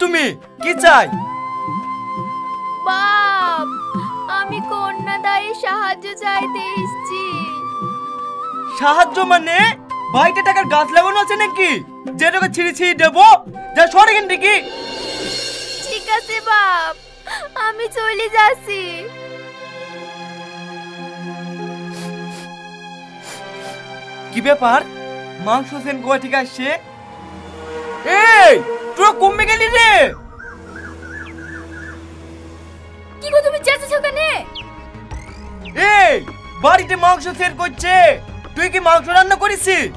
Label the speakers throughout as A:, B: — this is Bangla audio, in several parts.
A: তুমি? কি চাই?
B: বাপ, আমি কন্যাদায়ে সাহায্য চাইতে এসেছি।
A: সাহায্য মানে? বাড়িতে টাকার গাছ লাগানো আছে নাকি যে টাকা ছিঁড়ে ছিঁড়ে দেবো? যা সর এখান থেকে।
B: ঠিক আছে বাপ, আমি চলে যাচ্ছি।
A: কি ব্যাপার? মাংস সেন গোয়া থেকে আসছে? এই তোরা কমে গেলি রে?
B: কি গো তুমি চেঁচাছো কেন?
A: এই বাড়িতে মাংস সেন করছে, তুই কি মাংস রান্না করেছিস?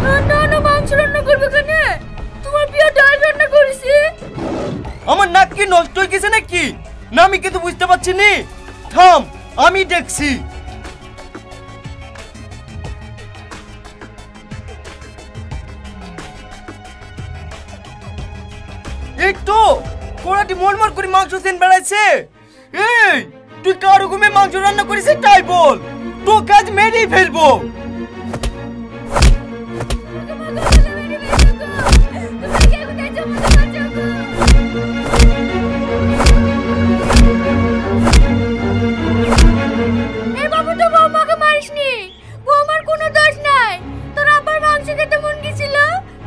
B: না না, মাংস রান্না করবে কেন? তোমার প্রিয় ডাল রান্না করেছি।
A: আমার নাক কি নষ্ট হয়ে গেছে নাকি? না আমি কিন্তু বুঝতে পারছি নি। থাম, আমি দেখছি। এই তো কোড়াটি মরমর করে মাংস সেন বেড়াইছে। এই তুই কার হুকুমে মাংস রান্না করেছিস তাই বল, তোকে আজ মেরেই ফেলবো।
B: এই বাবু, তো বৌমাকে মারিসনি। বৌমার কোনো দোষ নাই। তোর আব্বার মাংস খেতে মন গেছিল,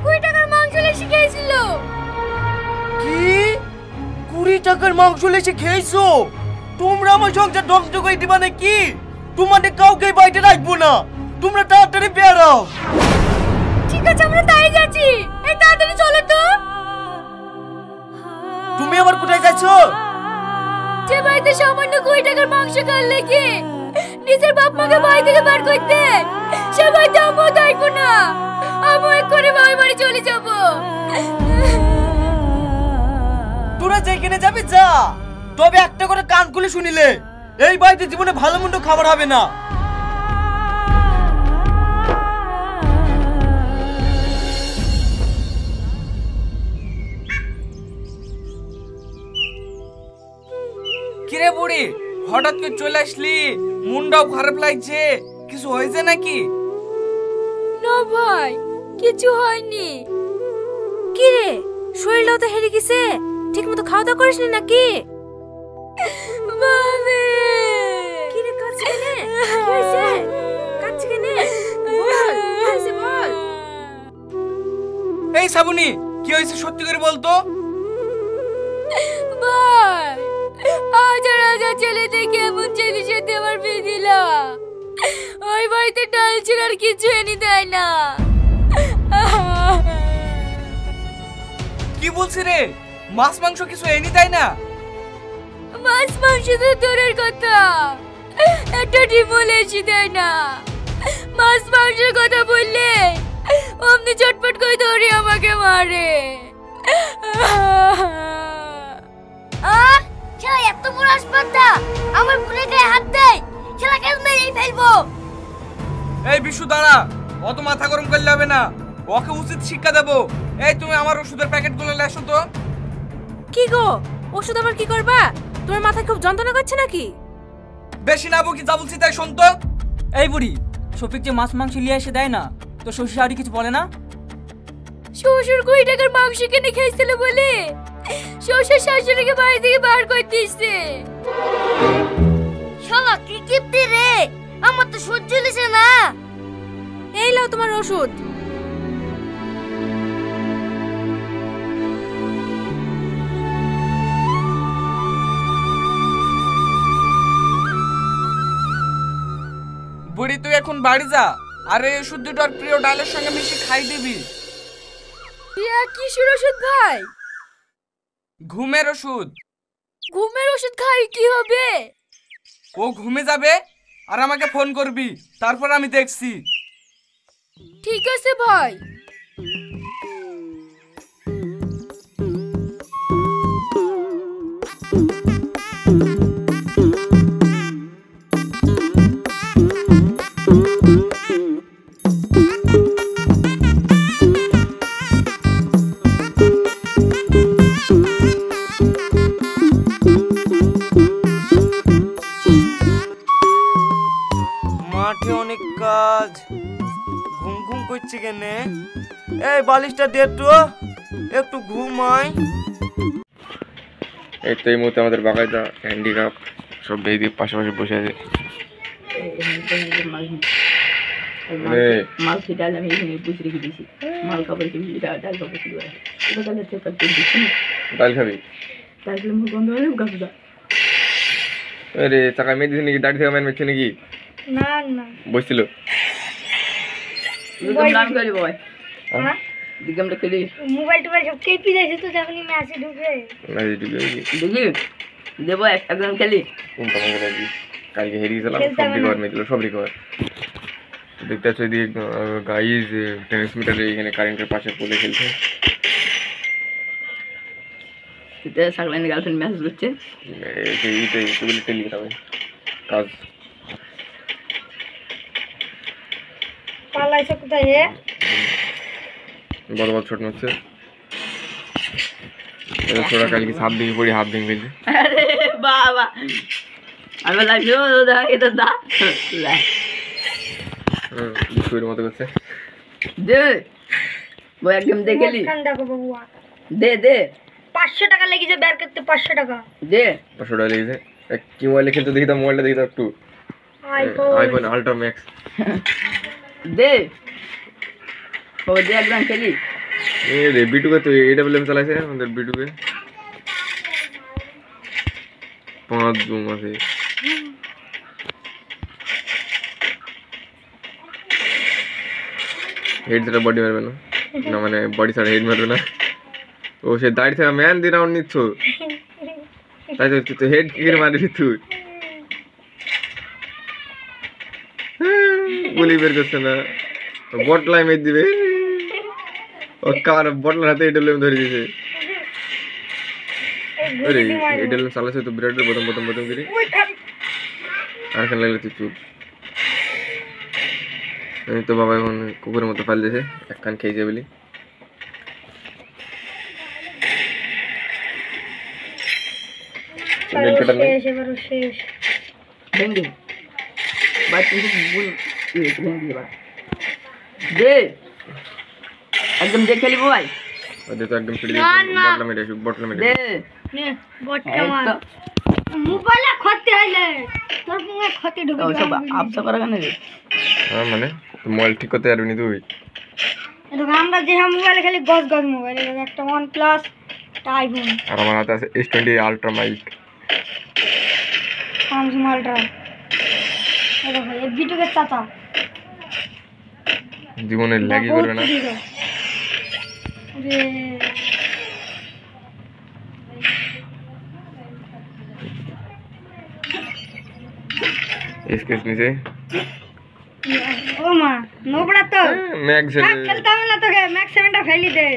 B: 20 টাকার মাংস লেসে খেয়েছিল।
A: কি 20 টাকার মাংস লেসে খেয়েছো? তোমরা আমার সংসার ধ্বংস করে দিবা নাকি? তোমাদের কাউকে বাইরে রাখবো না, তোমরা তাড়াতাড়ি বেরাও।
B: ঠিক আছে, আমরা তাই যাচ্ছি। এই তাড়াতাড়ি চলো তো।
A: তুমি আবার কোথায় যাচ্ছ?
B: যে বাড়িতে সামান্য 20 টাকার মাংস খাওয়ার লেগে নিজের বাপ মাকে বাড়ি থেকে বার করতে, সে বাড়িতে আমিও থাকবো না। আমি এক করে বাবার বাড়ি চলে যাব।
A: তোরা যেখানে যাবি যা, তবে একটা করে কান খুলে শুনিলে এই বাড়িতে জীবনে ভালো মন্দ খাবার হবে না।
C: কিরে বুড়ি, হঠাৎ করে চলে আসলি? মনটাও খারাপ লাগছে, কিছু হয়েছে নাকি?
B: না ভাই, কিছু হয়নি। কি রে, শরীরটাও তো হেরে গেছে, ঠিক মতো খাওয়া দাওয়া করিসনি নাকি? মামি, কি রে কাঁদছিস কেন? কি হয়েছে? কাঁদছিস কেন? বল, কি হয়েছে বল।
C: এই শ্রাবণী, কি হয়েছে সত্যি করে বলতো?
B: ভাই, হাজার হাজার ছেলে দেখে এমন ছেলের সাথে আমার বিয়ে দিলা। ওই বাড়িতে ডাল ছিল আর কিছু এনে দেয় না।
C: কি বলছিস রে? মাছ মাংস কিছু এনে দেয় না?
B: মাছ মাংস তো দূরের কথা, একটা ডিমও লেসি দেয় না। মাছ মাংসের কথা বললে অমনি চটপট করে ধরে আমাকে মারে। এত বড় আসপাতা আমার বোনের গায়ে হাত দেয়, শালাকে মেরেই ফেলবো।
C: এই বিশু দাঁড়া, অত মাথা গরম করলে হবে না, ওকে উচিত শিক্ষা দেবো। এই তুমি আমার ওষুধের প্যাকেটগুলো লেসো তো।
B: কি গো, ওষুধ আবার কি করবা? তোমার মাথা খুব যন্ত্রণা করছে নাকি?
C: বেশি না বকি, যা বলছি তাই শোন তো।
D: এই বুড়ি, শফিক যে মাছ মাংস নিয়ে এসে দেয় না, তো শ্বশুর শাশুড়ি কিছু বলে না?
B: শ্বশুর 20 টাকার মাংস কিনে খেয়েছিল বলে শ্বশুর শাশুড়িকে বাড়ি থেকে বার করে দিয়েছে। শালা কি কিপটে রে, আমার তো সহ্য হচ্ছে না। এই নাও তোমার ওষুধ।
C: বুড়ি তুই এখন বাড়ি যা, আর এই ওষুধ দুটো আর প্রিয় ডালের সঙ্গে মিশিয়ে খাই দিবি।
B: কিসের ওষুধ ভাই?
C: ঘুমের ওষুধ।
B: ঘুমের ওষুধ খাই কি হবে?
C: ও ঘুমে যাবে আর আমাকে ফোন করবি, তারপর আমি দেখছি।
B: ঠিক আছে ভাই।
A: মাঠে অনেক কাজ, ঘুম ঘুম করছে কেনে? এই বালিশটা দে তো, একটু ঘুমাই।
E: এই তো এই মুহূর্তে আমাদের বাগাইদা হ্যান্ডিক্যাপ সব বেদি পাশাপাশি বসে আছে।
F: মাল সেটা আমি এখানে বুঝে রেখে দিয়েছি। মাল খাবার খেয়ে ডাল খাবার শুরু করে ওটা তাহলে চেপার করে দিচ্ছি না।
E: ডাল খাবি?
F: তারপরে মুখ বন্ধ হলে গাছটা
E: আরে চাকা মেয়ে দিছে নাকি? দাড়ি থেকে মেয়ে মেচ্ছে নাকি?
B: না না
E: বসছিল
F: নাম করি বাবা।
B: হ্যাঁ
F: দিকে আমরা খেলি
B: মোবাইল টোবাইল সব কেপি যাইছে তো যখনই ম্যাচে ঢুকে
E: না ঢুকে
F: দেখি দেবো একদম খেলি।
E: কোনটা মনে রাখবি? কালকে হেরিয়ে গেলাম, সব রিকভার মেয়েছিল, সব রিকভার। দেখতে পাচ্ছ এদিকে গাইজ টেনিস মিটারে এখানে কারেন্টের পাশে পোলে খেলছে।
F: সাকলাইনের গার্লফ্রেন্ড মেসেজ করছে
E: টেলিগ্রামে কাজ।
B: পালাইছে কোথায় হে
E: বড় বড় ছোট হচ্ছে ছোড়া কালকে সাপ ভেঙে পড়ি হাত ভেঙে গেছে।
F: আরে বাবা আমি লাগছে এটা দা
E: শুয়ের মতো করছে।
F: দে বই একদম দেখেলি
B: দেখো বাবুয়া
F: দে দে
B: 500 টাকা লেগেছে বের করতে 500 টাকা
F: দে
E: 500 টাকা লেগেছে। কি মোবাইলে খেলতে দেখি তো, মোবাইলটা দেখি তো একটু। আইফোন আল্ট্রা ম্যাক্স
F: দে ও দে একদম খেলি।
E: এ রে বিটুকে তো AWM চালাইছে আমাদের বিটুকে 5 জুম আছে। হেড ছাড়া বডি মারবে না, না মানে বডি ছাড়া হেড মারবে না। ও সে দাড়ি থেকে ম্যান দিয়ে রাউন্ড নিচ্ছ, তাই তো তুই তো হেড কিকে মারবি তুই। গুলি বের করছে না, বটলাই মেরে দিবে। ও কার বটলার হাতে AWM ধরে দিয়েছে। আরে AWM চালাচ্ছে তো বিরাটের প্রথম প্রথম প্রথম করে। আর কেন লাগলে তুই চুপ। আমি তো বাবা এখন কুকুরের মতো পাল দিয়েছে, এক কান খেয়েছে বলি।
B: শেষ
F: ভেঙ্গে বাই তুমি বল ভেঙ্গে বা দে একদম দে খেলি ভাই।
E: ওদের তো একদম ফিরে দিয়েছে, বটলা মেরে
F: দে
B: নে বটকা মার মোবাইলে ক্ষতি হইলে তোর মুখে ক্ষতি ঢুকে
F: ও সব আপসা করা কেন রে?
E: হ্যাঁ মানে মোবাইল ঠিক করতে পারবি না তুই।
B: এটা আমরা যে মোবাইলে খালি গজ গজ মোবাইল, একটা OnePlus একটা আইফোন
E: আর আমার হাতে আছে S20 ultra mic
B: Samsung ultra. এটা ভাই এই ভিডিওকে চাচা
E: জীবনে ল্যাগই করবে না। স্কেচ নিচে
B: ও মা নোবড়া তো
E: ম্যাক্স
B: খেলতে হবে না তোকে, ম্যাক্স 7টা ফেলি দে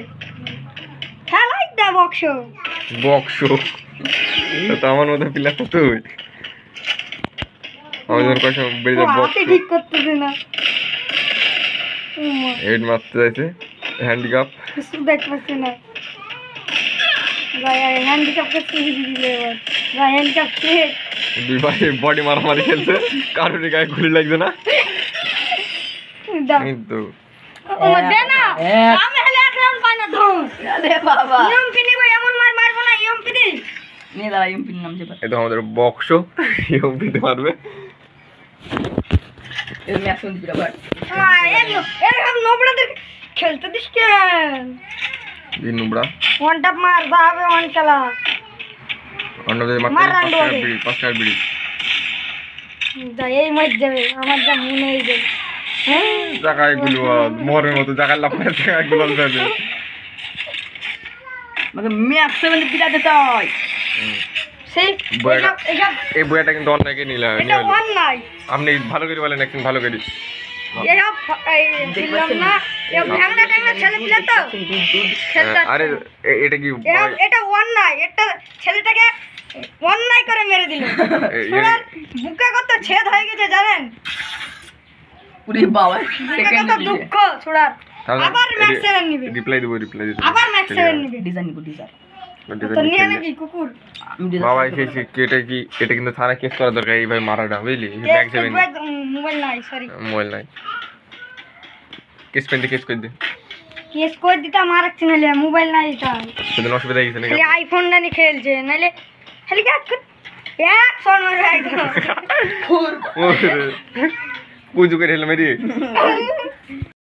B: খেলাই দে বক্সো
E: বক্সো। তো আমার মতো প্লেয়ার তো তুই, আমি যখন কয়েক সময় বেড়ে যাবো বক্স
B: ঠিক করতেছে না।
E: হেড মারতে যাইছে হ্যান্ডিক্যাপ
B: কিছু দেখতেছে না ভাই, হ্যান্ডিক্যাপকে সুজি দিলে এবার ভাই হ্যান্ডিক্যাপ শেষ।
E: দুই ভাই বডি মারামারি খেলছে, কারোর গায়ে গুলি লাগছে না কিন্তু
B: ও দে না আমি হেলে এক রাউন্ড পাই না ধর।
F: আরে বাবা
B: ইয়ম পিনি ভাই এমন মার মারবো না ইয়ম পিনি
F: নে দাঁড়া এমপির নাম চেপা
E: এটা আমাদের বক্সো এরকম দিতে পারবে।
F: এর ম্যাচ শুনতে দিরা ভাই
B: এরকম নোবড়াদের খেলতে দিস কেন?
E: দিন নুবড়া
B: ওয়ান ট্যাপ মার দাবে ওয়ান খেলা
E: অন্যদের
B: মার
E: মারতে
B: রান্ডু আগে।
E: 5 টাকার বিড়ি
B: যা এই মার যাবে আমার যা মনে হয়ে যাবে।
E: জায়গায় গুলো মরের মতো জায়গায় লাফায় জায়গায় গুলো যাবে।
F: মানে ম্যাচ 7 পিটাতে চাই
B: সেই
E: বইটা
B: এসব
E: এই বইটা কিন্তু অন্যকে নিলা
B: এটা ওয়ান নাই
E: আপনি ভালো করে বলেন একদিন ভালো করে
B: এসব এই দিলাম না এই ভাঙনা টাইমে ছেলে পিলে তো খেলতে
E: আরে এটা কি
B: এটা ওয়ান নাই, এটা ছেলেটাকে ওয়ান নাই করে মেরে দিল। ওনার বুকে কত ছেদ হয়ে গেছে জানেন?
F: পুরি বাবা
B: বুকে কত দুঃখ ছোড়ার। আবার ম্যাক্স 7 নিবে,
E: রিপ্লাই দেব
B: আবার ম্যাক্স 7 নিবে।
F: ডিজাইন নিব ডিজাইন
B: তো নিয়ে নাকি কুকুর
F: আমি ডিজাইন
E: বাবা এসে কেটে কি এটা কিন্তু থানা কেস করা দরকার এইভাবে মারাটা বুঝলি। ব্যাগ যাবে
B: মোবাইল নাই, সরি
E: মোবাইল নাই কেস পেন কেস করে দে
B: কেস করে দিতাম আর এক নাহলে মোবাইল না দিতাম
E: সেদিন অসুবিধা হয়ে গেছে নাকি
B: খালি আইফোনটা নিয়ে খেলছে নাহলে খালি এক সোনার একদম
E: কুজু করে হেলে মেরি